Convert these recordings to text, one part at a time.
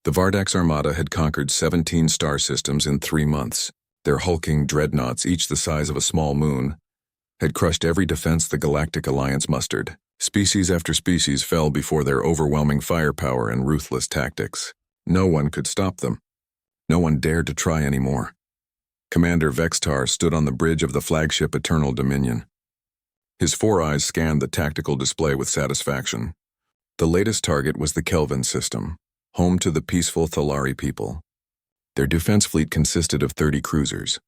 The Vardak's armada had conquered 17 star systems in 3 months. Their hulking dreadnoughts, each the size of a small moon, had crushed every defense the Galactic Alliance mustered. Species after species fell before their overwhelming firepower and ruthless tactics. No one could stop them. No one dared to try anymore. Commander Vextar stood on the bridge of the flagship Eternal Dominion. His 4 eyes scanned the tactical display with satisfaction. The latest target was the Kelvin system, home to the peaceful Thalari people. Their defense fleet consisted of 30 cruisers.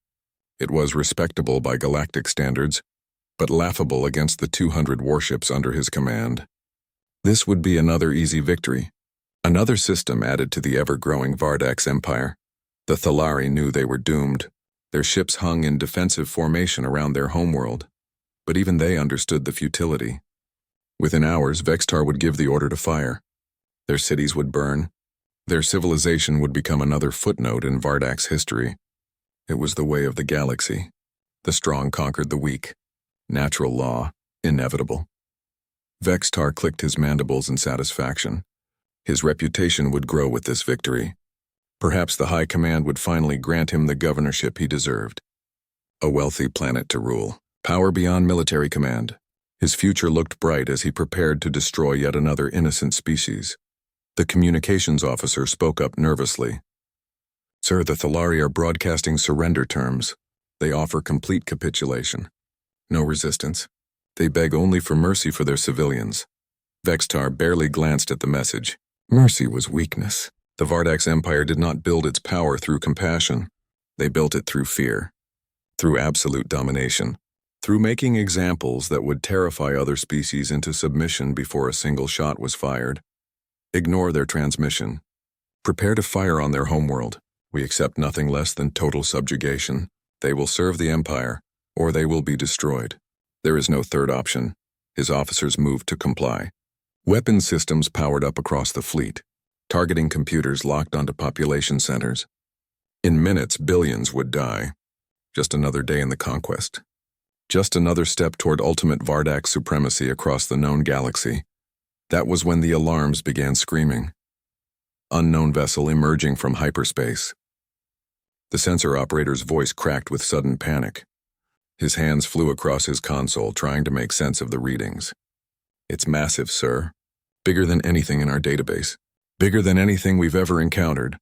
It was respectable by galactic standards, but laughable against the 200 warships under his command. This would be another easy victory. Another system added to the ever-growing Vardak's empire. The Thalari knew they were doomed. Their ships hung in defensive formation around their homeworld, but even they understood the futility. Within hours, Vextar would give the order to fire. Their cities would burn. Their civilization would become another footnote in Vardak's history. It was the way of the galaxy. The strong conquered the weak. Natural law, inevitable. Vextar clicked his mandibles in satisfaction. His reputation would grow with this victory. Perhaps the High Command would finally grant him the governorship he deserved. A wealthy planet to rule. Power beyond military command. His future looked bright as he prepared to destroy yet another innocent species. The communications officer spoke up nervously. "Sir, the Thalari are broadcasting surrender terms. They offer complete capitulation. No resistance. They beg only for mercy for their civilians." Vextar barely glanced at the message. Mercy was weakness. The Vardak's empire did not build its power through compassion. They built it through fear, through absolute domination, through making examples that would terrify other species into submission before a single shot was fired. Ignore their transmission. Prepare to fire on their homeworld. We accept nothing less than total subjugation. They will serve the empire, or they will be destroyed. There is no third option. His officers moved to comply. Weapon systems powered up across the fleet. Targeting computers locked onto population centers. In minutes, billions would die. Just another day in the conquest. Just another step toward ultimate Vardak supremacy across the known galaxy. That was when the alarms began screaming. Unknown vessel emerging from hyperspace. The sensor operator's voice cracked with sudden panic. His hands flew across his console, trying to make sense of the readings. "It's massive, sir. Bigger than anything in our database. Bigger than anything we've ever encountered."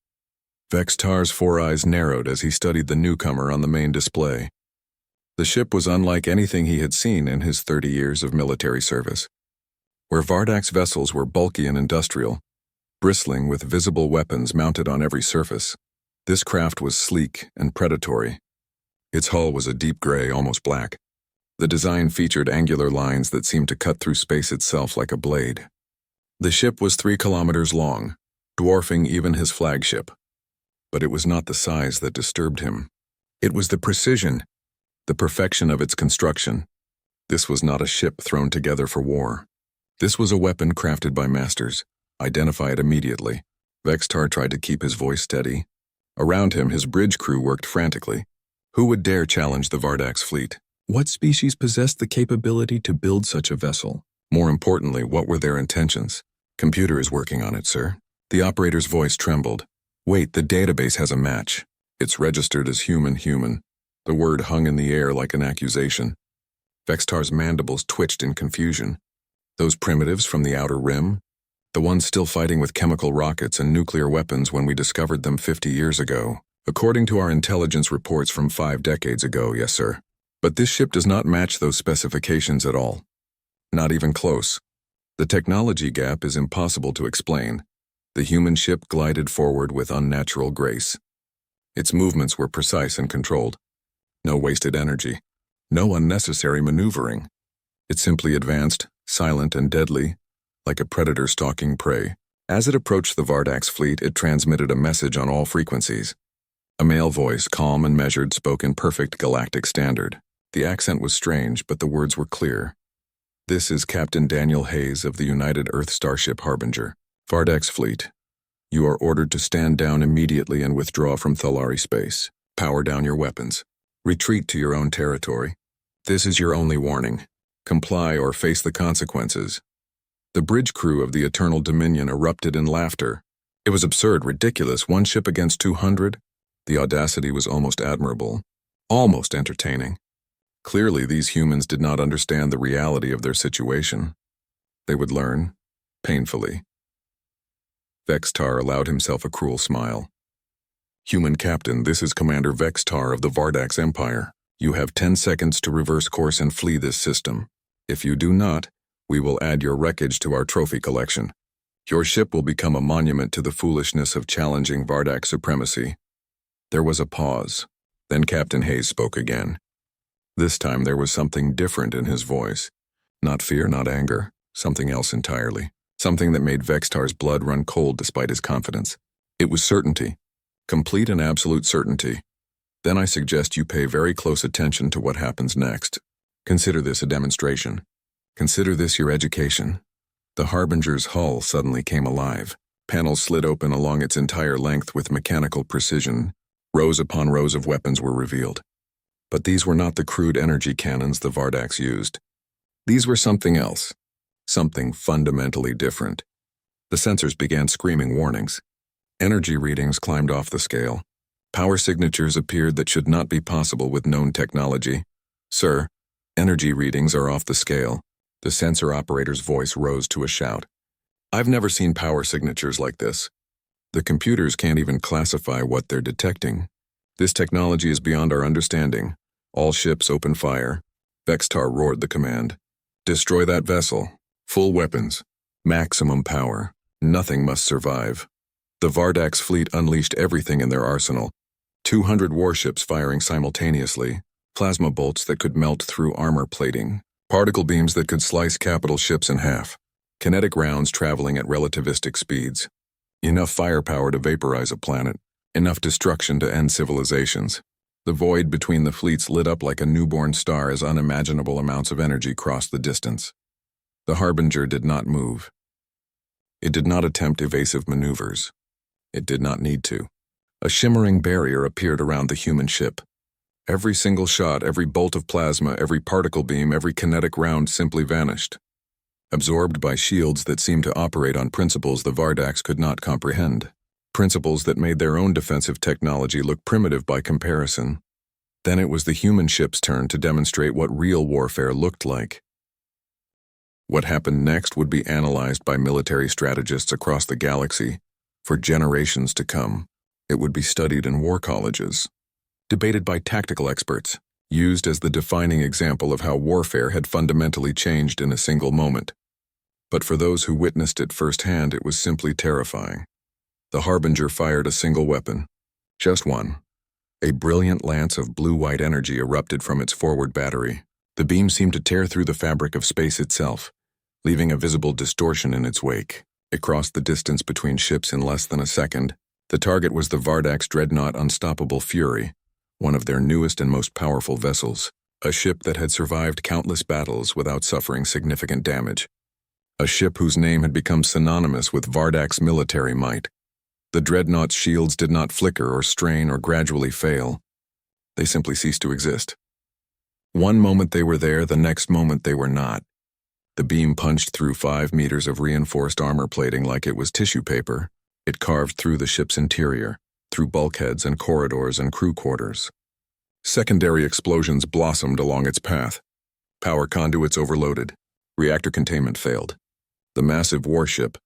Vextar's 4 eyes narrowed as he studied the newcomer on the main display. The ship was unlike anything he had seen in his 30 years of military service. Where Vardak's vessels were bulky and industrial, bristling with visible weapons mounted on every surface, this craft was sleek and predatory. Its hull was a deep gray, almost black. The design featured angular lines that seemed to cut through space itself like a blade. The ship was 3 kilometers long, dwarfing even his flagship. But it was not the size that disturbed him. It was the precision, the perfection of its construction. This was not a ship thrown together for war. This was a weapon crafted by masters. Identify it immediately. Vextar tried to keep his voice steady. Around him, his bridge crew worked frantically. Who would dare challenge the Vardak's fleet? What species possessed the capability to build such a vessel? More importantly, what were their intentions? "Computer is working on it, sir." The operator's voice trembled. "Wait, the database has a match. It's registered as human. The word hung in the air like an accusation. Vextar's mandibles twitched in confusion. Those primitives from the outer rim? The ones still fighting with chemical rockets and nuclear weapons when we discovered them 50 years ago. According to our intelligence reports from 5 decades ago, yes, sir. But this ship does not match those specifications at all. Not even close. The technology gap is impossible to explain. The human ship glided forward with unnatural grace. Its movements were precise and controlled. No wasted energy. No unnecessary maneuvering. It simply advanced, silent and deadly, like a predator stalking prey. As it approached the Vardak's fleet, it transmitted a message on all frequencies. A male voice, calm and measured, spoke in perfect galactic standard. The accent was strange, but the words were clear. "This is Captain Daniel Hayes of the United Earth Starship Harbinger. Vardak's fleet. You are ordered to stand down immediately and withdraw from Thalari space. Power down your weapons. Retreat to your own territory. This is your only warning. Comply or face the consequences." The bridge crew of the Eternal Dominion erupted in laughter. It was absurd, ridiculous, one ship against 200. The audacity was almost admirable, almost entertaining. Clearly, these humans did not understand the reality of their situation. They would learn, painfully. Vextar allowed himself a cruel smile. Human Captain, this is Commander Vextar of the Vardax Empire. You have 10 seconds to reverse course and flee this system. If you do not, we will add your wreckage to our trophy collection. Your ship will become a monument to the foolishness of challenging Vardax supremacy. There was a pause. Then Captain Hayes spoke again. This time there was something different in his voice. Not fear, not anger, something else entirely. Something that made Vextar's blood run cold despite his confidence. It was certainty. Complete and absolute certainty. Then I suggest you pay very close attention to what happens next. Consider this a demonstration. Consider this your education. The Harbinger's hull suddenly came alive. Panels slid open along its entire length with mechanical precision. Rows upon rows of weapons were revealed. But these were not the crude energy cannons the Vardax used. These were something else. Something fundamentally different. The sensors began screaming warnings. Energy readings climbed off the scale. Power signatures appeared that should not be possible with known technology. Sir, energy readings are off the scale. The sensor operator's voice rose to a shout. I've never seen power signatures like this. The computers can't even classify what they're detecting. This technology is beyond our understanding. All ships open fire. Vextar roared the command. Destroy that vessel. Full weapons. Maximum power. Nothing must survive. The Vardax fleet unleashed everything in their arsenal. 200 warships firing simultaneously, plasma bolts that could melt through armor plating, particle beams that could slice capital ships in half, kinetic rounds traveling at relativistic speeds. Enough firepower to vaporize a planet, enough destruction to end civilizations. The void between the fleets lit up like a newborn star as unimaginable amounts of energy crossed the distance. The Harbinger did not move. It did not attempt evasive maneuvers. It did not need to. A shimmering barrier appeared around the human ship. Every single shot, every bolt of plasma, every particle beam, every kinetic round simply vanished. Absorbed by shields that seemed to operate on principles the Vardax could not comprehend. Principles that made their own defensive technology look primitive by comparison. Then it was the human ship's turn to demonstrate what real warfare looked like. What happened next would be analyzed by military strategists across the galaxy for generations to come. It would be studied in war colleges, debated by tactical experts, used as the defining example of how warfare had fundamentally changed in a single moment. But for those who witnessed it firsthand, it was simply terrifying. The Harbinger fired a single weapon, just one. A brilliant lance of blue-white energy erupted from its forward battery. The beam seemed to tear through the fabric of space itself, leaving a visible distortion in its wake. It crossed the distance between ships in less than a second. The target was the Vardax dreadnought Unstoppable Fury, one of their newest and most powerful vessels, a ship that had survived countless battles without suffering significant damage. A ship whose name had become synonymous with Vardax military might. The dreadnought's shields did not flicker or strain or gradually fail. They simply ceased to exist. One moment they were there, the next moment they were not. The beam punched through 5 meters of reinforced armor plating like it was tissue paper. It carved through the ship's interior, through bulkheads and corridors and crew quarters. Secondary explosions blossomed along its path. Power conduits overloaded. Reactor containment failed. The massive warship,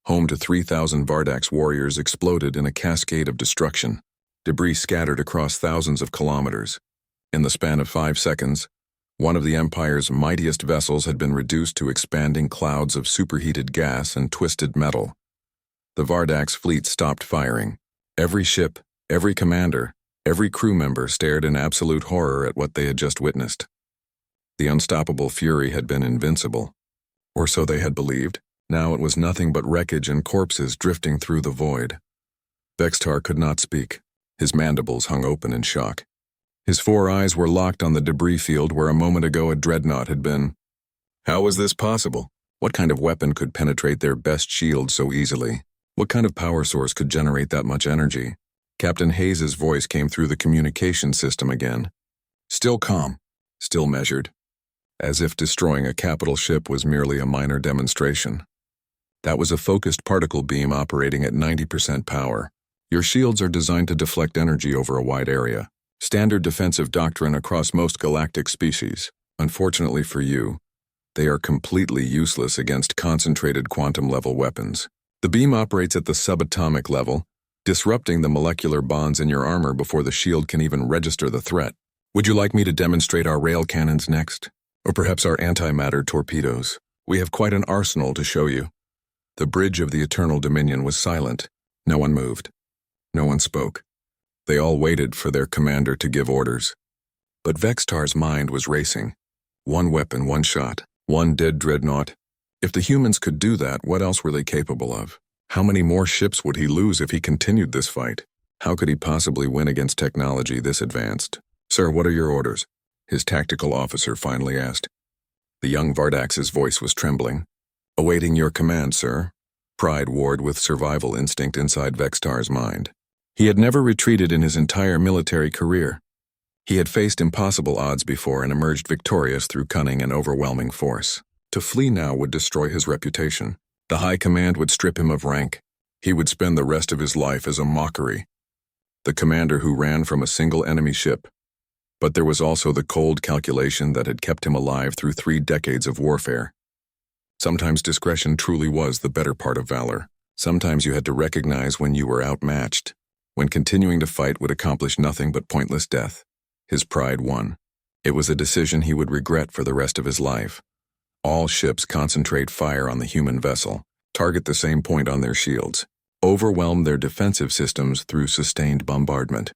home to 3,000 Vardax warriors, exploded in a cascade of destruction. Debris scattered across thousands of kilometers. In the span of 5 seconds, one of the Empire's mightiest vessels had been reduced to expanding clouds of superheated gas and twisted metal. The Vardax fleet stopped firing. Every ship, every commander, every crew member stared in absolute horror at what they had just witnessed. The Unstoppable Fury had been invincible. Or so they had believed. Now it was nothing but wreckage and corpses drifting through the void. Vextar could not speak. His mandibles hung open in shock. His 4 eyes were locked on the debris field where a moment ago a dreadnought had been. How was this possible? What kind of weapon could penetrate their best shield so easily? What kind of power source could generate that much energy? Captain Hayes's voice came through the communication system again. Still calm, still measured, as if destroying a capital ship was merely a minor demonstration. That was a focused particle beam operating at 90% power. Your shields are designed to deflect energy over a wide area. Standard defensive doctrine across most galactic species. Unfortunately for you, they are completely useless against concentrated quantum-level weapons. The beam operates at the subatomic level, disrupting the molecular bonds in your armor before the shield can even register the threat. Would you like me to demonstrate our rail cannons next? Or perhaps our antimatter torpedoes? We have quite an arsenal to show you. The bridge of the Eternal Dominion was silent. No one moved. No one spoke. They all waited for their commander to give orders. But Vextar's mind was racing. One weapon, one shot, one dead dreadnought. If the humans could do that, what else were they capable of? How many more ships would he lose if he continued this fight? How could he possibly win against technology this advanced? Sir, what are your orders? His tactical officer finally asked. The young Vardax's voice was trembling. Awaiting your command, sir. Pride warred with survival instinct inside Vextar's mind. He had never retreated in his entire military career. He had faced impossible odds before and emerged victorious through cunning and overwhelming force. To flee now would destroy his reputation. The high command would strip him of rank. He would spend the rest of his life as a mockery. The commander who ran from a single enemy ship. But there was also the cold calculation that had kept him alive through 3 decades of warfare. Sometimes discretion truly was the better part of valor. Sometimes you had to recognize when you were outmatched, when continuing to fight would accomplish nothing but pointless death. His pride won. It was a decision he would regret for the rest of his life. All ships concentrate fire on the human vessel, target the same point on their shields, overwhelm their defensive systems through sustained bombardment.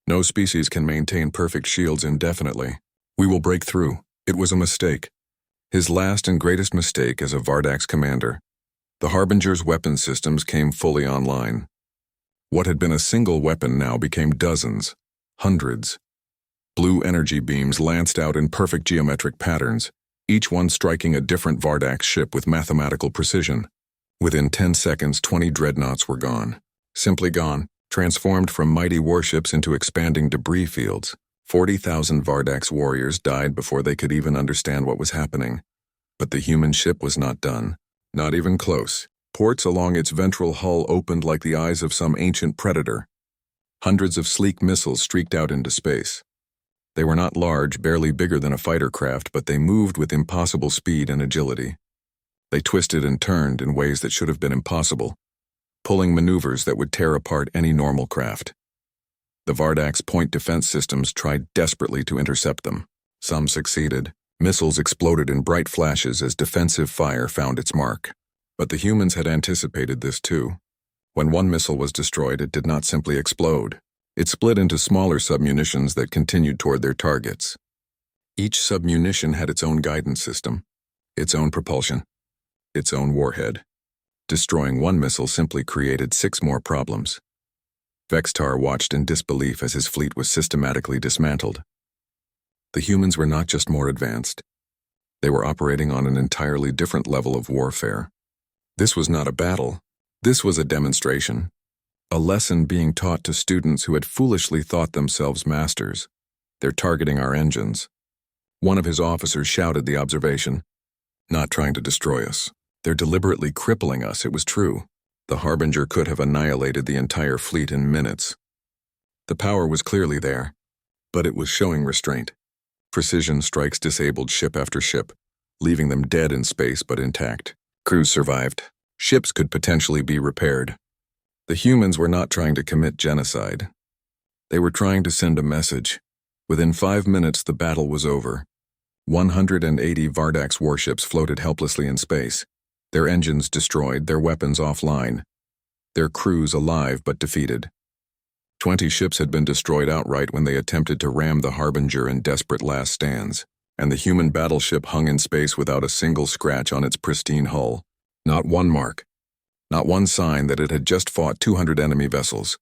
No species can maintain perfect shields indefinitely. We will break through. It was a mistake. His last and greatest mistake as a Vardax commander. The Harbinger's weapon systems came fully online. What had been a single weapon now became dozens, hundreds. Blue energy beams lanced out in perfect geometric patterns, each one striking a different Vardax ship with mathematical precision. Within 10 seconds, 20 dreadnoughts were gone. Simply gone, transformed from mighty warships into expanding debris fields. 40,000 Vardax warriors died before they could even understand what was happening. But the human ship was not done. Not even close. Ports along its ventral hull opened like the eyes of some ancient predator. Hundreds of sleek missiles streaked out into space. They were not large, barely bigger than a fighter craft, but they moved with impossible speed and agility. They twisted and turned in ways that should have been impossible, pulling maneuvers that would tear apart any normal craft. The Vardax point defense systems tried desperately to intercept them. Some succeeded. Missiles exploded in bright flashes as defensive fire found its mark. But the humans had anticipated this too. When one missile was destroyed, it did not simply explode. It split into smaller submunitions that continued toward their targets. Each submunition had its own guidance system, its own propulsion, its own warhead. Destroying one missile simply created 6 more problems. Vextar watched in disbelief as his fleet was systematically dismantled. The humans were not just more advanced. They were operating on an entirely different level of warfare. This was not a battle. This was a demonstration. A lesson being taught to students who had foolishly thought themselves masters. They're targeting our engines. One of his officers shouted the observation. Not trying to destroy us. They're deliberately crippling us, it was true. The Harbinger could have annihilated the entire fleet in minutes. The power was clearly there, but it was showing restraint. Precision strikes disabled ship after ship, leaving them dead in space but intact. Crews survived. Ships could potentially be repaired. The humans were not trying to commit genocide. They were trying to send a message. Within 5 minutes, the battle was over. 180 Vardax warships floated helplessly in space, their engines destroyed, their weapons offline, their crews alive but defeated. 20 ships had been destroyed outright when they attempted to ram the Harbinger in desperate last stands, and the human battleship hung in space without a single scratch on its pristine hull. Not one mark. Not one sign that it had just fought 200 enemy vessels.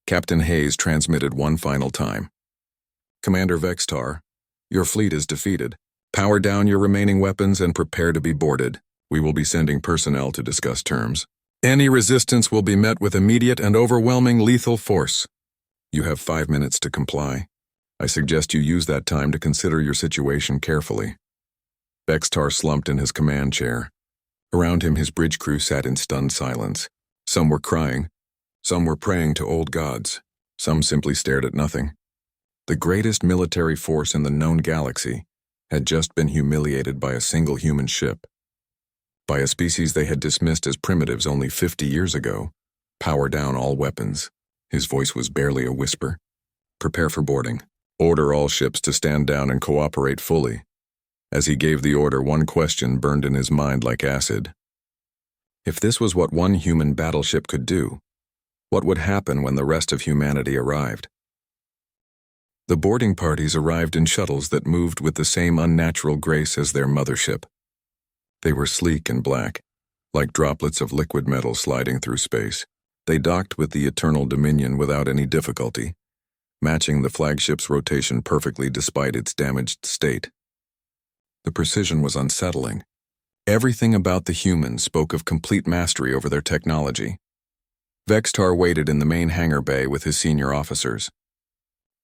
Captain Hayes transmitted one final time. Commander Vextar, your fleet is defeated. Power down your remaining weapons and prepare to be boarded. We will be sending personnel to discuss terms. Any resistance will be met with immediate and overwhelming lethal force. You have 5 minutes to comply. I suggest you use that time to consider your situation carefully. Vextar slumped in his command chair. Around him, his bridge crew sat in stunned silence. Some were crying. Some were praying to old gods. Some simply stared at nothing. The greatest military force in the known galaxy had just been humiliated by a single human ship. By a species they had dismissed as primitives only 50 years ago. Power down all weapons. His voice was barely a whisper. Prepare for boarding. Order all ships to stand down and cooperate fully. As he gave the order, one question burned in his mind like acid. If this was what one human battleship could do, what would happen when the rest of humanity arrived? The boarding parties arrived in shuttles that moved with the same unnatural grace as their mothership. They were sleek and black, like droplets of liquid metal sliding through space. They docked with the Eternal Dominion without any difficulty, matching the flagship's rotation perfectly despite its damaged state. The precision was unsettling. Everything about the humans spoke of complete mastery over their technology. Vextar waited in the main hangar bay with his senior officers.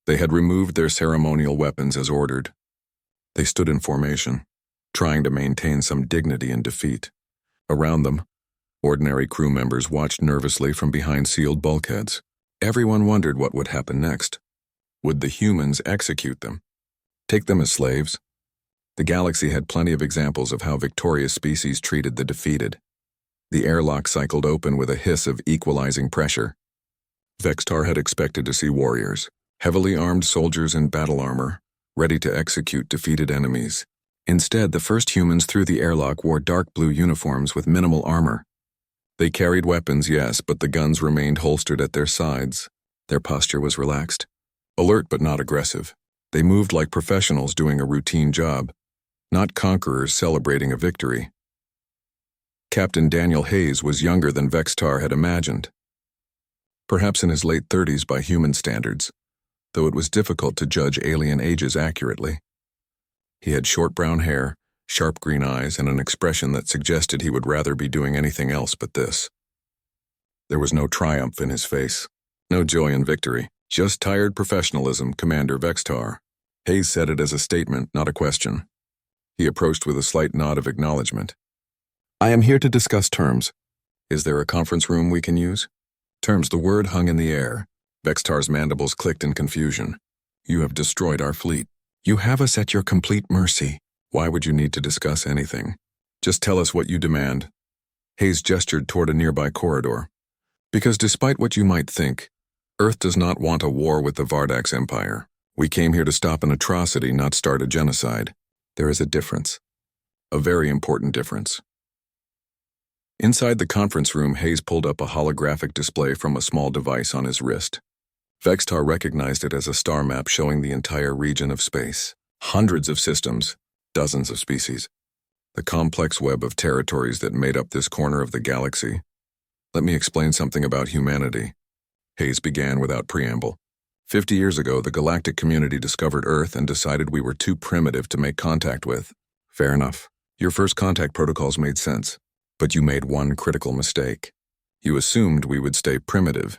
They had removed their ceremonial weapons as ordered. They stood in formation, trying to maintain some dignity in defeat. Around them, ordinary crew members watched nervously from behind sealed bulkheads. Everyone wondered what would happen next. Would the humans execute them? Take them as slaves? The galaxy had plenty of examples of how victorious species treated the defeated. The airlock cycled open with a hiss of equalizing pressure. Vextar had expected to see warriors, heavily armed soldiers in battle armor, ready to execute defeated enemies. Instead, the first humans through the airlock wore dark blue uniforms with minimal armor. They carried weapons, yes, but the guns remained holstered at their sides. Their posture was relaxed, alert but not aggressive. They moved like professionals doing a routine job, not conquerors celebrating a victory. Captain Daniel Hayes was younger than Vextar had imagined. Perhaps in his late 30s by human standards, though it was difficult to judge alien ages accurately. He had short brown hair, sharp green eyes, and an expression that suggested he would rather be doing anything else but this. There was no triumph in his face, no joy in victory, just tired professionalism, Commander Vextar. Hayes said it as a statement, not a question. He approached with a slight nod of acknowledgement. I am here to discuss terms. Is there a conference room we can use? Terms, the word hung in the air. Vextar's mandibles clicked in confusion. You have destroyed our fleet. You have us at your complete mercy. Why would you need to discuss anything? Just tell us what you demand. Hayes gestured toward a nearby corridor. Because despite what you might think, Earth does not want a war with the Vardax Empire. We came here to stop an atrocity, not start a genocide. There is a difference. A very important difference. Inside the conference room, Hayes pulled up a holographic display from a small device on his wrist. Vextar recognized it as a star map showing the entire region of space. Hundreds of systems, dozens of species. The complex web of territories that made up this corner of the galaxy. Let me explain something about humanity. Hayes began without preamble. 50 years ago, the galactic community discovered Earth and decided we were too primitive to make contact with. Fair enough. Your first contact protocols made sense. But you made one critical mistake. You assumed we would stay primitive.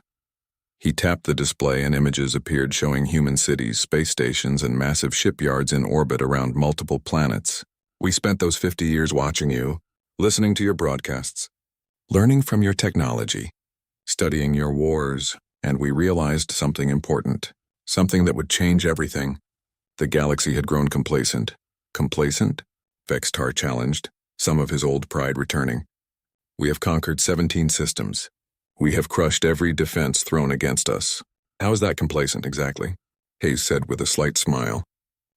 He tapped the display and images appeared showing human cities, space stations, and massive shipyards in orbit around multiple planets. We spent those 50 years watching you, listening to your broadcasts, learning from your technology, studying your wars, and we realized something important, something that would change everything. The galaxy had grown complacent. Complacent? Vextar challenged, some of his old pride returning. We have conquered 17 systems. We have crushed every defense thrown against us. How is that complacent exactly? Hayes said with a slight smile.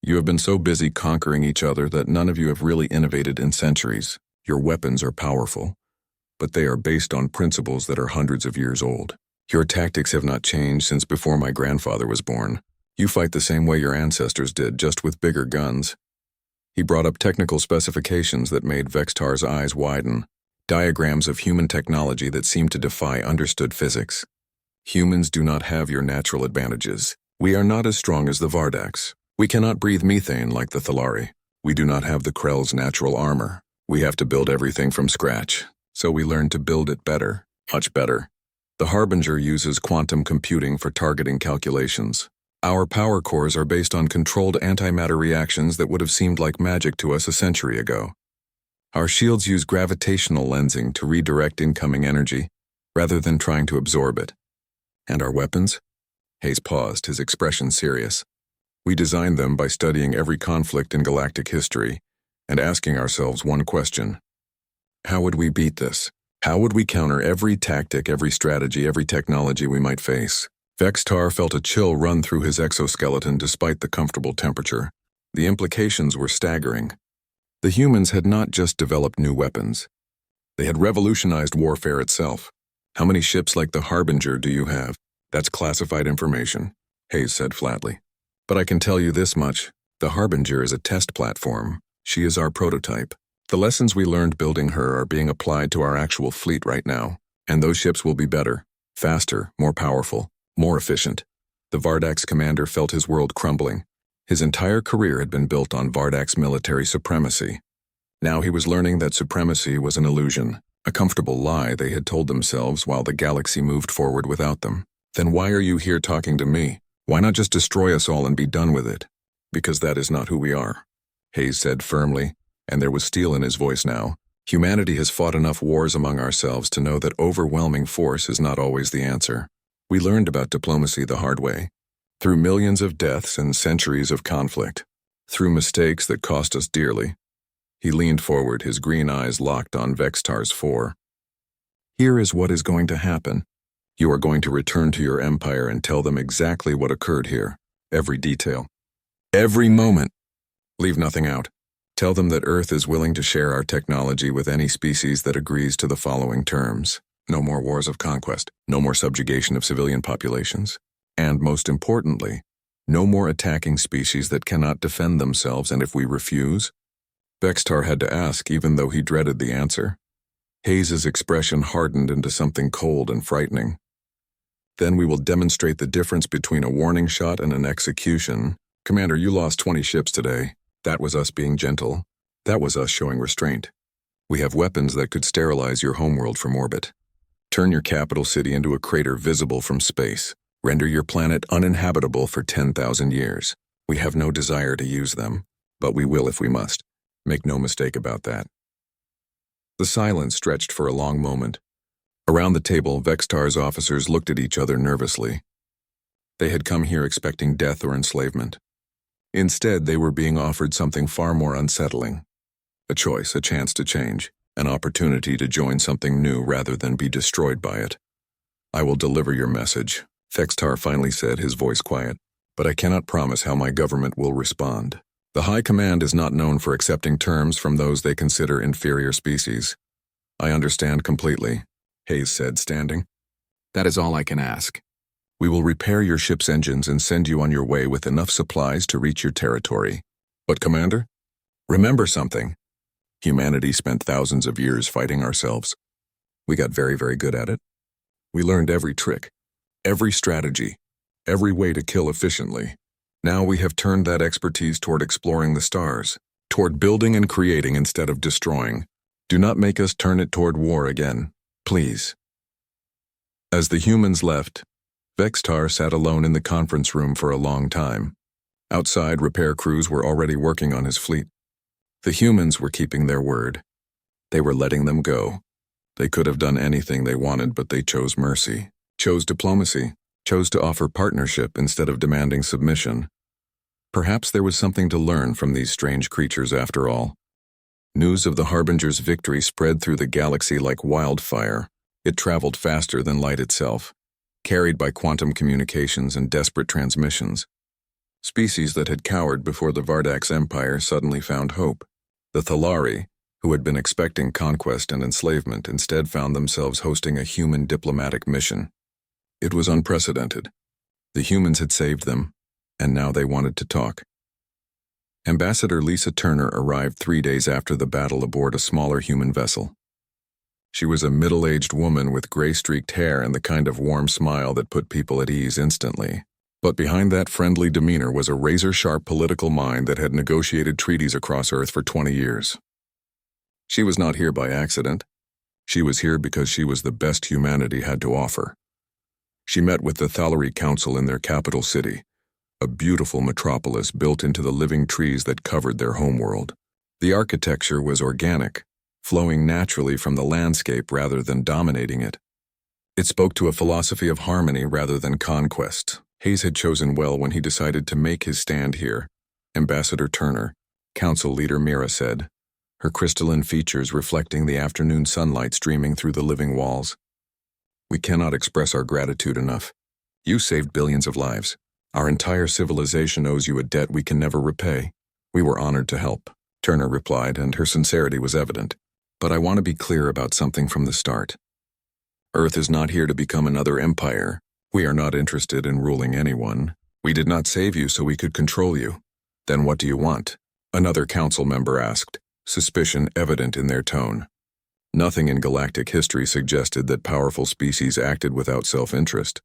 You have been so busy conquering each other that none of you have really innovated in centuries. Your weapons are powerful, but they are based on principles that are hundreds of years old. Your tactics have not changed since before my grandfather was born. You fight the same way your ancestors did, just with bigger guns. He brought up technical specifications that made Vextar's eyes widen. Diagrams of human technology that seemed to defy understood physics. Humans do not have your natural advantages. We are not as strong as the Vardax. We cannot breathe methane like the Thalari. We do not have the Krell's natural armor. We have to build everything from scratch. So we learned to build it better, much better. The Harbinger uses quantum computing for targeting calculations. Our power cores are based on controlled antimatter reactions that would have seemed like magic to us a century ago. Our shields use gravitational lensing to redirect incoming energy, rather than trying to absorb it. And our weapons? Hayes paused, his expression serious. We designed them by studying every conflict in galactic history and asking ourselves one question. How would we beat this? How would we counter every tactic, every strategy, every technology we might face? Vextar felt a chill run through his exoskeleton despite the comfortable temperature. The implications were staggering. The humans had not just developed new weapons. They had revolutionized warfare itself. How many ships like the Harbinger do you have? That's classified information, Hayes said flatly. But I can tell you this much. The Harbinger is a test platform. She is our prototype. The lessons we learned building her are being applied to our actual fleet right now, and those ships will be better, faster, more powerful, more efficient. The Vardak's commander felt his world crumbling. His entire career had been built on Vardak's military supremacy. Now he was learning that supremacy was an illusion, a comfortable lie they had told themselves while the galaxy moved forward without them. Then why are you here talking to me? Why not just destroy us all and be done with it? Because that is not who we are, Hayes said firmly, and there was steel in his voice now. Humanity has fought enough wars among ourselves to know that overwhelming force is not always the answer. We learned about diplomacy the hard way, through millions of deaths and centuries of conflict, through mistakes that cost us dearly. He leaned forward, his green eyes locked on Vextar's fore. Here is what is going to happen. You are going to return to your empire and tell them exactly what occurred here, every detail, every moment. Leave nothing out. Tell them that Earth is willing to share our technology with any species that agrees to the following terms. No more wars of conquest, no more subjugation of civilian populations, and most importantly, no more attacking species that cannot defend themselves, and if we refuse? Vextar had to ask, even though he dreaded the answer. Hayes's expression hardened into something cold and frightening. Then we will demonstrate the difference between a warning shot and an execution. Commander, you lost 20 ships today. That was us being gentle. That was us showing restraint. We have weapons that could sterilize your homeworld from orbit. Turn your capital city into a crater visible from space. Render your planet uninhabitable for 10,000 years. We have no desire to use them, but we will if we must. Make no mistake about that. The silence stretched for a long moment. Around the table, Vextar's officers looked at each other nervously. They had come here expecting death or enslavement. Instead, they were being offered something far more unsettling. A choice, a chance to change, an opportunity to join something new rather than be destroyed by it. I will deliver your message, Vextar finally said, his voice quiet, but I cannot promise how my government will respond. The High Command is not known for accepting terms from those they consider inferior species. I understand completely, Hayes said, standing. That is all I can ask. We will repair your ship's engines and send you on your way with enough supplies to reach your territory. But, Commander, remember something. Humanity spent thousands of years fighting ourselves. We got very, very good at it. We learned every trick, every strategy, every way to kill efficiently. Now we have turned that expertise toward exploring the stars, toward building and creating instead of destroying. Do not make us turn it toward war again, please. As the humans left, Vextar sat alone in the conference room for a long time. Outside, repair crews were already working on his fleet. The humans were keeping their word. They were letting them go. They could have done anything they wanted, but they chose mercy, chose diplomacy, chose to offer partnership instead of demanding submission. Perhaps there was something to learn from these strange creatures after all. News of the Harbinger's victory spread through the galaxy like wildfire. It traveled faster than light itself, carried by quantum communications and desperate transmissions. Species that had cowered before the Vardak's empire suddenly found hope. The Thalari, who had been expecting conquest and enslavement, instead found themselves hosting a human diplomatic mission. It was unprecedented. The humans had saved them, and now they wanted to talk. Ambassador Lisa Turner arrived 3 days after the battle aboard a smaller human vessel. She was a middle-aged woman with gray-streaked hair and the kind of warm smile that put people at ease instantly. But behind that friendly demeanor was a razor-sharp political mind that had negotiated treaties across Earth for 20 years. She was not here by accident. She was here because she was the best humanity had to offer. She met with the Thalari Council in their capital city, a beautiful metropolis built into the living trees that covered their homeworld. The architecture was organic, flowing naturally from the landscape rather than dominating it. It spoke to a philosophy of harmony rather than conquest. Hayes had chosen well when he decided to make his stand here, Ambassador Turner, Council Leader Mira said, her crystalline features reflecting the afternoon sunlight streaming through the living walls. We cannot express our gratitude enough. You saved billions of lives. Our entire civilization owes you a debt we can never repay. We were honored to help, Turner replied, and her sincerity was evident. But I want to be clear about something from the start. Earth is not here to become another empire. We are not interested in ruling anyone. We did not save you so we could control you. Then what do you want? Another council member asked, suspicion evident in their tone. Nothing in galactic history suggested that powerful species acted without self-interest.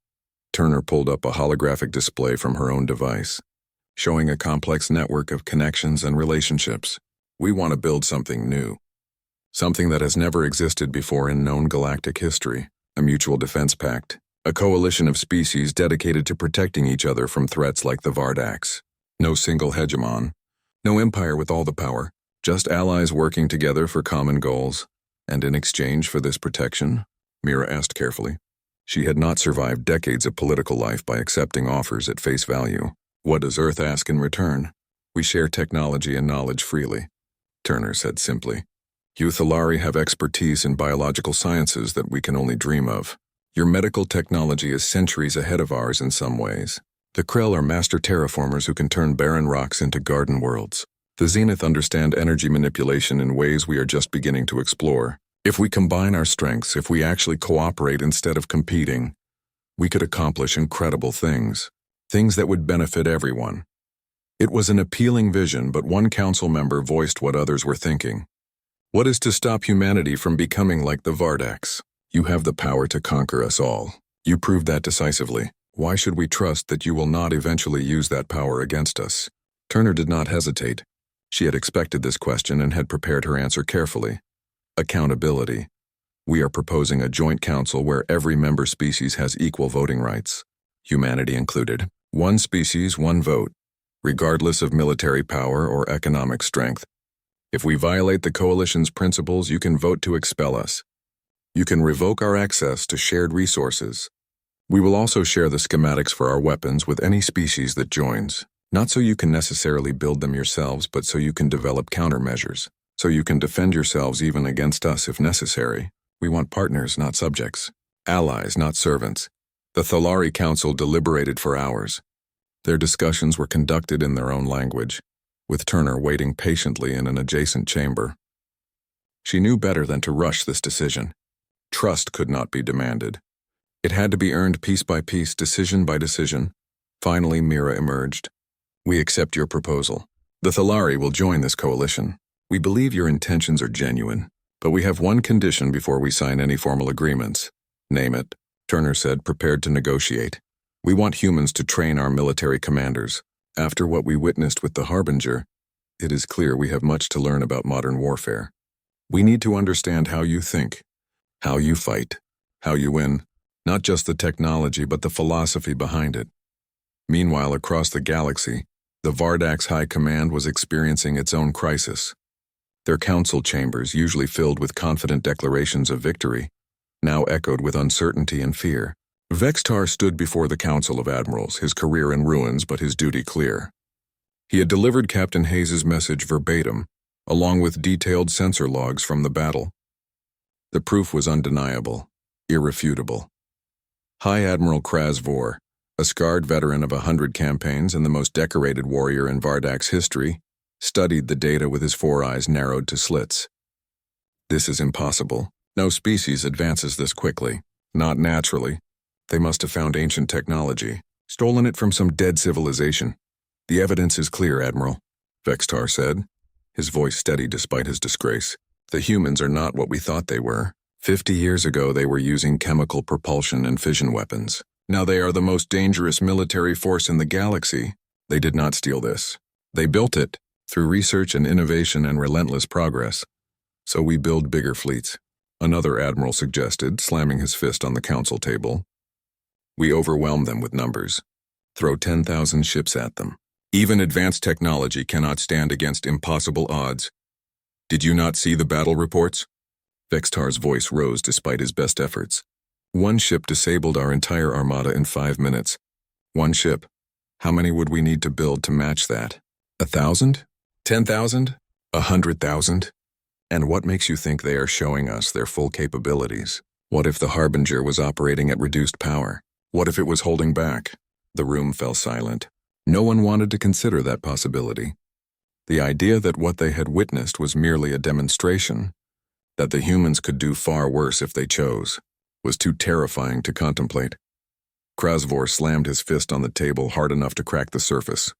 Turner pulled up a holographic display from her own device, showing a complex network of connections and relationships. We want to build something new. Something that has never existed before in known galactic history. A mutual defense pact. A coalition of species dedicated to protecting each other from threats like the Vardax. No single hegemon. No empire with all the power. Just allies working together for common goals. And in exchange for this protection? Mira asked carefully. She had not survived decades of political life by accepting offers at face value. What does Earth ask in return? We share technology and knowledge freely, Turner said simply. You Thalari have expertise in biological sciences that we can only dream of. Your medical technology is centuries ahead of ours in some ways. The Krell are master terraformers who can turn barren rocks into garden worlds. The Zenith understand energy manipulation in ways we are just beginning to explore. If we combine our strengths, if we actually cooperate instead of competing, we could accomplish incredible things. Things that would benefit everyone. It was an appealing vision, but one council member voiced what others were thinking. What is to stop humanity from becoming like the Vardax? You have the power to conquer us all. You proved that decisively. Why should we trust that you will not eventually use that power against us? Turner did not hesitate. She had expected this question and had prepared her answer carefully. Accountability. We are proposing a joint council where every member species has equal voting rights, humanity included. One species, one vote, regardless of military power or economic strength. If we violate the coalition's principles, you can vote to expel us. You can revoke our access to shared resources. We will also share the schematics for our weapons with any species that joins. Not so you can necessarily build them yourselves, but so you can develop countermeasures. So you can defend yourselves even against us if necessary. We want partners, not subjects. Allies, not servants. The Thalari Council deliberated for hours. Their discussions were conducted in their own language, with Turner waiting patiently in an adjacent chamber. She knew better than to rush this decision. Trust could not be demanded. It had to be earned piece by piece, decision by decision. Finally, Mira emerged. We accept your proposal. The Thalari will join this coalition. We believe your intentions are genuine, but we have one condition before we sign any formal agreements. Name it, Turner said, prepared to negotiate. We want humans to train our military commanders. After what we witnessed with the Harbinger, it is clear we have much to learn about modern warfare. We need to understand how you think, how you fight, how you win, not just the technology but the philosophy behind it. Meanwhile, across the galaxy, the Vardax High Command was experiencing its own crisis. Their council chambers, usually filled with confident declarations of victory, now echoed with uncertainty and fear. Vextar stood before the Council of Admirals, his career in ruins but his duty clear. He had delivered Captain Hayes' message verbatim, along with detailed sensor logs from the battle. The proof was undeniable, irrefutable. High Admiral Kraz Vor, a scarred veteran of 100 campaigns and the most decorated warrior in Vardax history, studied the data with his 4 eyes narrowed to slits. This is impossible. No species advances this quickly. Not naturally. They must have found ancient technology, stolen it from some dead civilization. The evidence is clear, Admiral, Vextar said, his voice steady despite his disgrace. The humans are not what we thought they were. 50 years ago, they were using chemical propulsion and fission weapons. Now they are the most dangerous military force in the galaxy. They did not steal this. They built it, through research and innovation and relentless progress. So we build bigger fleets, another admiral suggested, slamming his fist on the council table. We overwhelm them with numbers. Throw 10,000 ships at them. Even advanced technology cannot stand against impossible odds. Did you not see the battle reports? Vextar's voice rose despite his best efforts. One ship disabled our entire armada in 5 minutes. One ship. How many would we need to build to match that? 1,000? 10,000? 100,000? And what makes you think they are showing us their full capabilities? What if the Harbinger was operating at reduced power? What if it was holding back? The room fell silent. No one wanted to consider that possibility. The idea that what they had witnessed was merely a demonstration, that the humans could do far worse if they chose, was too terrifying to contemplate. Krasvor slammed his fist on the table hard enough to crack the surface.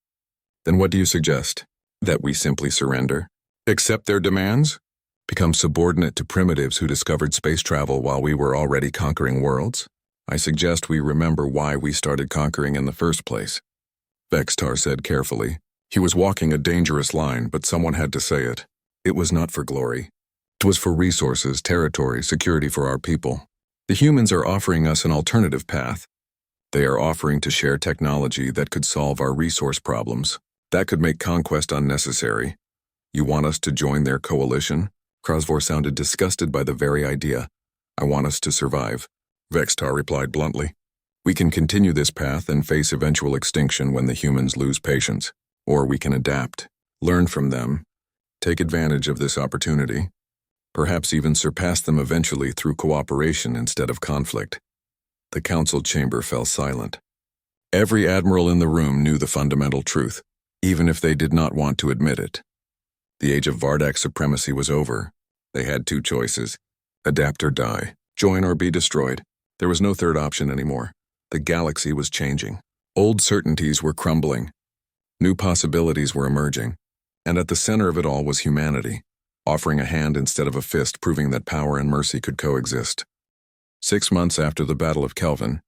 Then what do you suggest? That we simply surrender? Accept their demands? Become subordinate to primitives who discovered space travel while we were already conquering worlds? I suggest we remember why we started conquering in the first place. Vextar said carefully. He was walking a dangerous line, but someone had to say it. It was not for glory. It was for resources, territory, security for our people. The humans are offering us an alternative path. They are offering to share technology that could solve our resource problems. That could make conquest unnecessary. You want us to join their coalition? Krasvor sounded disgusted by the very idea. I want us to survive. Vextar replied bluntly. We can continue this path and face eventual extinction when the humans lose patience. Or we can adapt, learn from them, take advantage of this opportunity, perhaps even surpass them eventually through cooperation instead of conflict. The council chamber fell silent. Every admiral in the room knew the fundamental truth, even if they did not want to admit it. The age of Vardak supremacy was over. They had 2 choices: adapt or die, join or be destroyed. There was no third option anymore. The galaxy was changing. Old certainties were crumbling. New possibilities were emerging. And at the center of it all was humanity, offering a hand instead of a fist, proving that power and mercy could coexist. 6 months after the Battle of Kelvin,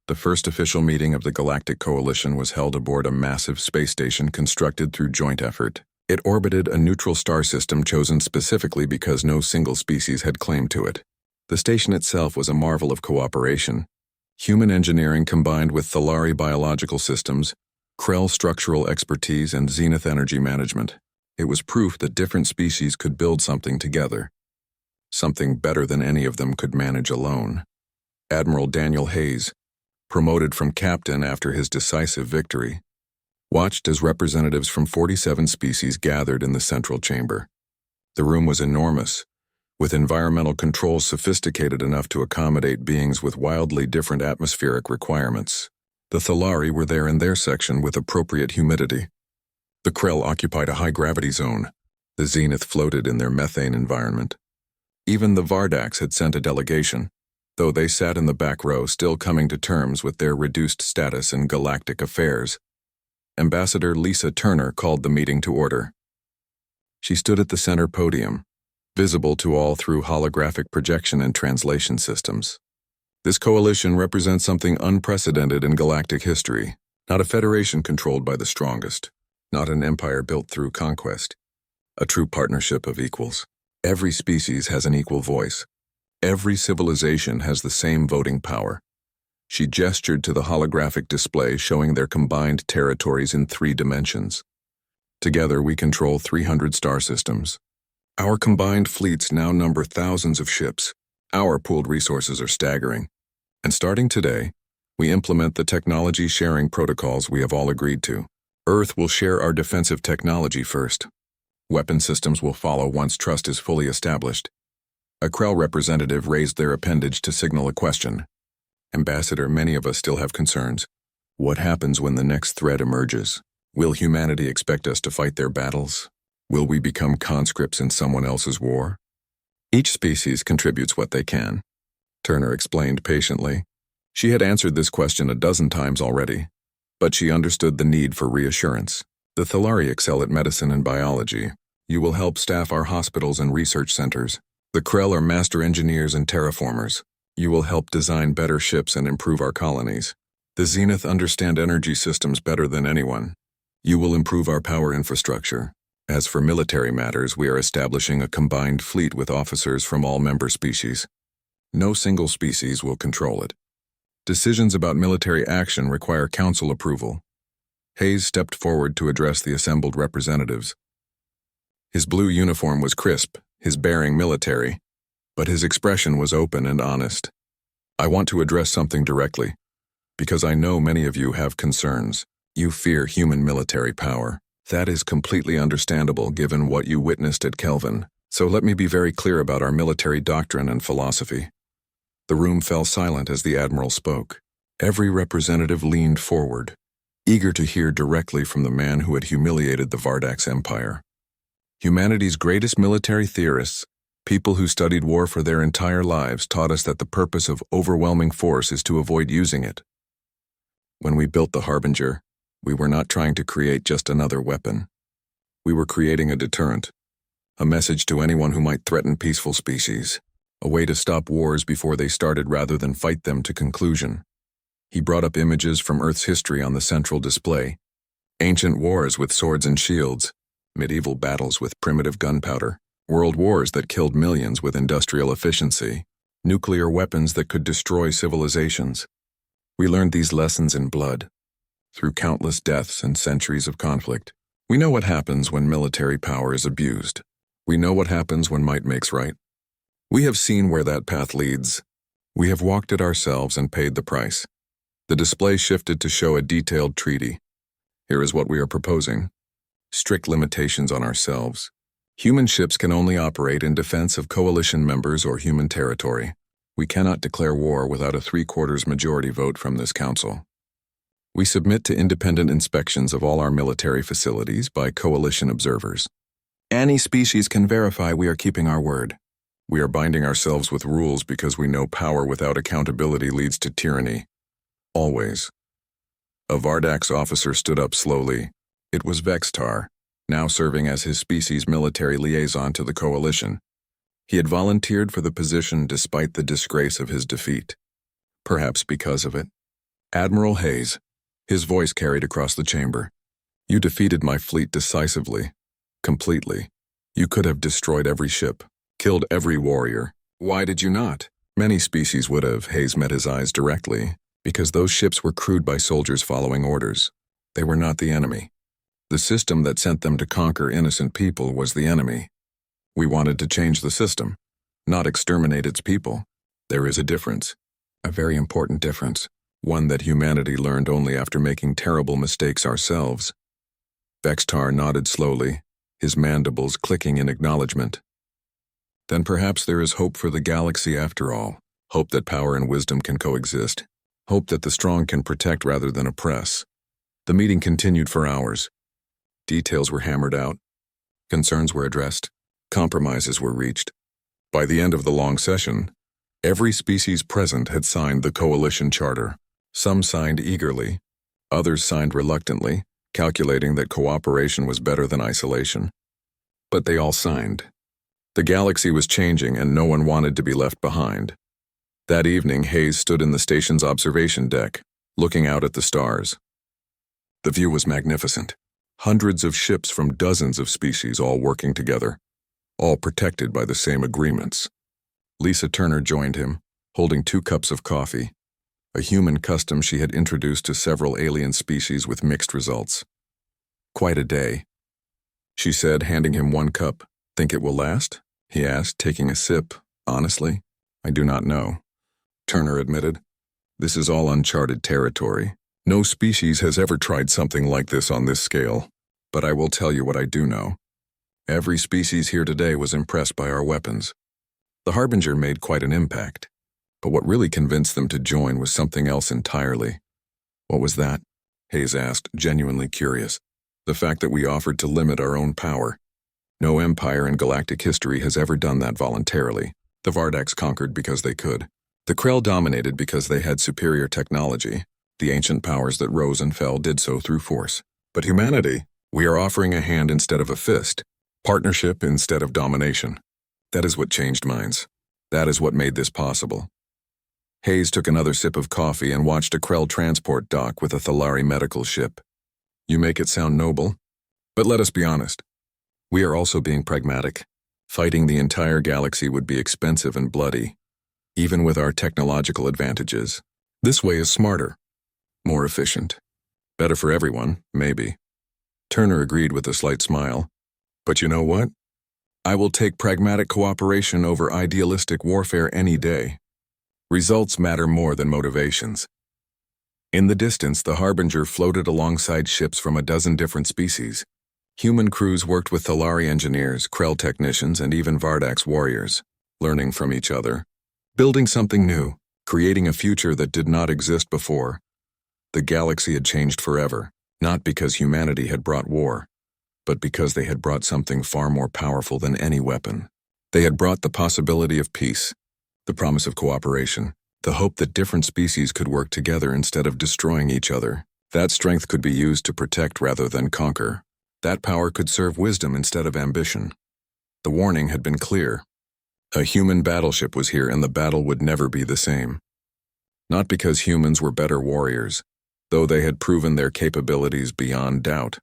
the first official meeting of the Galactic Coalition was held aboard a massive space station constructed through joint effort. It orbited a neutral star system chosen specifically because no single species had claim to it. The station itself was a marvel of cooperation. Human engineering combined with Thalari biological systems, Krell structural expertise, and Zenith energy management. It was proof that different species could build something together. Something better than any of them could manage alone. Admiral Daniel Hayes, promoted from captain after his decisive victory, watched as representatives from 47 species gathered in the central chamber. The room was enormous, with environmental controls sophisticated enough to accommodate beings with wildly different atmospheric requirements. The Thalari were there in their section with appropriate humidity. The Krell occupied a high-gravity zone. The Zenith floated in their methane environment. Even the Vardaks had sent a delegation, though they sat in the back row still coming to terms with their reduced status in galactic affairs. Ambassador Lisa Turner called the meeting to order. She stood at the center podium, visible to all through holographic projection and translation systems. This coalition represents something unprecedented in galactic history, not a federation controlled by the strongest, not an empire built through conquest, a true partnership of equals. Every species has an equal voice. Every civilization has the same voting power. She gestured to the holographic display showing their combined territories in 3 dimensions. Together we control 300 star systems. Our combined fleets now number thousands of ships. Our pooled resources are staggering. And starting today, we implement the technology sharing protocols we have all agreed to. Earth will share our defensive technology first. Weapon systems will follow once trust is fully established. A Krell representative raised their appendage to signal a question. Ambassador, many of us still have concerns. What happens when the next threat emerges? Will humanity expect us to fight their battles? Will we become conscripts in someone else's war? Each species contributes what they can, Turner explained patiently. She had answered this question a dozen times already, but she understood the need for reassurance. The Thalari excel at medicine and biology. You will help staff our hospitals and research centers. The Krell are master engineers and terraformers. You will help design better ships and improve our colonies. The Zenith understand energy systems better than anyone. You will improve our power infrastructure. As for military matters, we are establishing a combined fleet with officers from all member species. No single species will control it. Decisions about military action require council approval. Hayes stepped forward to address the assembled representatives. His blue uniform was crisp, his bearing military, but his expression was open and honest. I want to address something directly, because I know many of you have concerns. You fear human military power. That is completely understandable given what you witnessed at Kelvin. So let me be very clear about our military doctrine and philosophy. The room fell silent as the Admiral spoke. Every representative leaned forward, eager to hear directly from the man who had humiliated the Vardax Empire. Humanity's greatest military theorists, people who studied war for their entire lives, taught us that the purpose of overwhelming force is to avoid using it. When we built the Harbinger, we were not trying to create just another weapon. We were creating a deterrent, a message to anyone who might threaten peaceful species, a way to stop wars before they started rather than fight them to conclusion. He brought up images from Earth's history on the central display. Ancient wars with swords and shields, medieval battles with primitive gunpowder, world wars that killed millions with industrial efficiency, nuclear weapons that could destroy civilizations. We learned these lessons in blood, through countless deaths and centuries of conflict. We know what happens when military power is abused. We know what happens when might makes right. We have seen where that path leads. We have walked it ourselves and paid the price. The display shifted to show a detailed treaty. Here is what we are proposing. Strict limitations on ourselves. Human ships can only operate in defense of coalition members or human territory. We cannot declare war without a 3/4 majority vote from this council. We submit to independent inspections of all our military facilities by coalition observers. Any species can verify we are keeping our word. We are binding ourselves with rules because we know power without accountability leads to tyranny. Always. A Vardax officer stood up slowly. It was Vextar, now serving as his species' military liaison to the coalition. He had volunteered for the position despite the disgrace of his defeat. Perhaps because of it. Admiral Hayes. His voice carried across the chamber. You defeated my fleet decisively. Completely. You could have destroyed every ship, killed every warrior. Why did you not? Many species would have, Hayes met his eyes directly, because those ships were crewed by soldiers following orders. They were not the enemy. The system that sent them to conquer innocent people was the enemy. We wanted to change the system, not exterminate its people. There is a difference, a very important difference, one that humanity learned only after making terrible mistakes ourselves. Vextar nodded slowly, his mandibles clicking in acknowledgement. Then perhaps there is hope for the galaxy after all, hope that power and wisdom can coexist, hope that the strong can protect rather than oppress. The meeting continued for hours. Details were hammered out. Concerns were addressed. Compromises were reached. By the end of the long session, every species present had signed the coalition charter. Some signed eagerly, others signed reluctantly, calculating that cooperation was better than isolation. But they all signed. The galaxy was changing and no one wanted to be left behind. That evening, Hayes stood in the station's observation deck, looking out at the stars. The view was magnificent. Hundreds of ships from dozens of species all working together, all protected by the same agreements. Lisa Turner joined him, holding 2 cups of coffee, a human custom she had introduced to several alien species with mixed results. Quite a day, she said, handing him 1 cup. Think it will last? He asked, taking a sip. Honestly, I do not know. Turner admitted. This is all uncharted territory. No species has ever tried something like this on this scale, but I will tell you what I do know. Every species here today was impressed by our weapons. The Harbinger made quite an impact, but what really convinced them to join was something else entirely. What was that? Hayes asked, genuinely curious. The fact that we offered to limit our own power. No empire in galactic history has ever done that voluntarily. The Vardax conquered because they could. The Krell dominated because they had superior technology. The ancient powers that rose and fell did so through force. But humanity, we are offering a hand instead of a fist, partnership instead of domination. That is what changed minds. That is what made this possible. Hayes took another sip of coffee and watched a Krell transport dock with a Thalari medical ship. You make it sound noble, but let us be honest. We are also being pragmatic. Fighting the entire galaxy would be expensive and bloody, even with our technological advantages. This way is smarter. More efficient. Better for everyone, maybe. Turner agreed with a slight smile. But you know what? I will take pragmatic cooperation over idealistic warfare any day. Results matter more than motivations. In the distance, the Harbinger floated alongside ships from a dozen different species. Human crews worked with Thalari engineers, Krell technicians, and even Vardak's warriors, learning from each other, building something new, creating a future that did not exist before. The galaxy had changed forever, not because humanity had brought war, but because they had brought something far more powerful than any weapon. They had brought the possibility of peace, the promise of cooperation, the hope that different species could work together instead of destroying each other. That strength could be used to protect rather than conquer. That power could serve wisdom instead of ambition. The warning had been clear. A human battleship was here, and the battle would never be the same. Not because humans were better warriors, though they had proven their capabilities beyond doubt,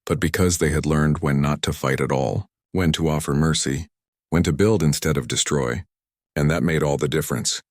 but because they had learned when not to fight at all, when to offer mercy, when to build instead of destroy, and that made all the difference.